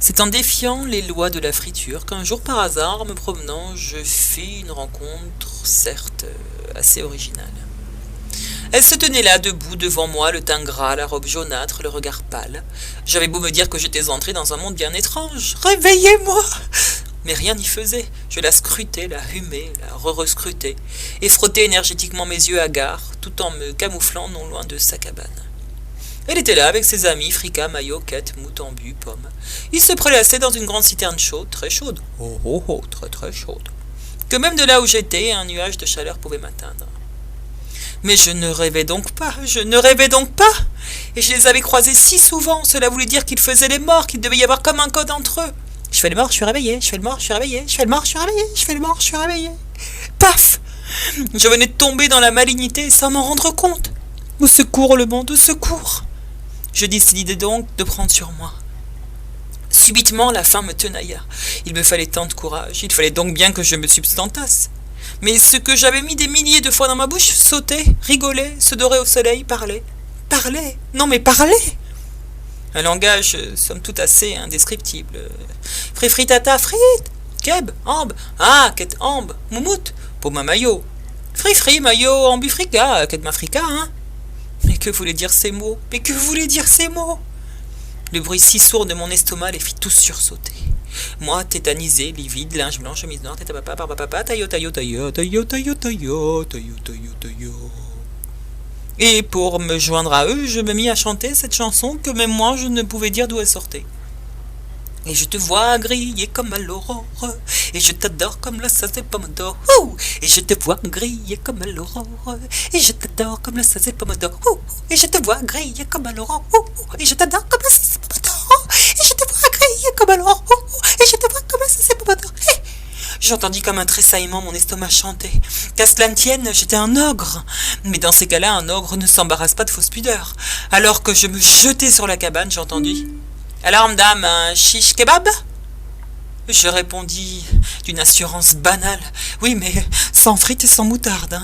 C'est en défiant les lois de la friture qu'un jour par hasard, en me promenant, je fis une rencontre, certes, assez originale. Elle se tenait là, debout, devant moi, le teint gras, la robe jaunâtre, le regard pâle. J'avais beau me dire que j'étais entré dans un monde bien étrange. « Réveillez-moi !» Mais rien n'y faisait. Je la scrutais, la humais, la re-rescrutais, et frottais énergétiquement mes yeux hagards, tout en me camouflant non loin de sa cabane. Elle était là avec ses amis, Fricka, Maillot, Quête, Moutambu, Pomme. Ils se prélassaient dans une grande citerne chaude, très chaude, très très chaude, que même de là où j'étais, un nuage de chaleur pouvait m'atteindre. Mais je ne rêvais donc pas, et je les avais croisés si souvent, cela voulait dire qu'ils faisaient les morts, qu'il devait y avoir comme un code entre eux. Je fais le mort, je suis réveillé, je fais le mort, je suis réveillé, je fais le mort, je suis réveillé, je fais le mort, je suis réveillé. Paf! Je venais de tomber dans la malignité sans m'en rendre compte. Au secours, le monde, au secours! Je décidai donc de prendre sur moi. Subitement, la faim me tenailla. Il me fallait tant de courage, il fallait donc bien que je me substantasse. Mais ce que j'avais mis des milliers de fois dans ma bouche sautait, rigolait, se dorait au soleil, parlait. Parlait! Non mais parlait! Un langage, somme toute assez indescriptible. Frifritata, frit! Keb, ambe, ah, quête ambe, moumoute, pour ma maillot. Frifri, maillot, ambufrica, quête ma frica, hein? Mais que voulaient dire ces mots? Mais que voulaient dire ces mots? Le bruit si sourd de mon estomac les fit tous sursauter. Moi, tétanisé, livide, linge blanc, chemise noire, tête à papa, barbe à papa, taillot, taillot, taillot, taillot, taillot, taillot, taillot, taillot, taillot. Et pour me joindre à eux, je me mis à chanter cette chanson que même moi je ne pouvais dire d'où elle sortait. Et je te vois griller comme à l'aurore, et je t'adore comme la sauce des pommes d'or. Et je te vois griller comme à l'aurore, et je t'adore comme la sauce des pommes d'or. Et je te vois griller comme à l'aurore, et je t'adore comme la sauce des pommes d'or. Et je te vois griller comme à l'aurore, et je te vois comme la sauce des pommes d'or. J'entendis comme un tressaillement mon estomac chanter. Qu'à cela ne tienne, j'étais un ogre. Mais dans ces cas-là, un ogre ne s'embarrasse pas de fausse pudeur. Alors que je me jetai sur la cabane, j'entendis « Alors, madame, un shish kebab ?» Je répondis d'une assurance banale « Oui, mais sans frites et sans moutarde. »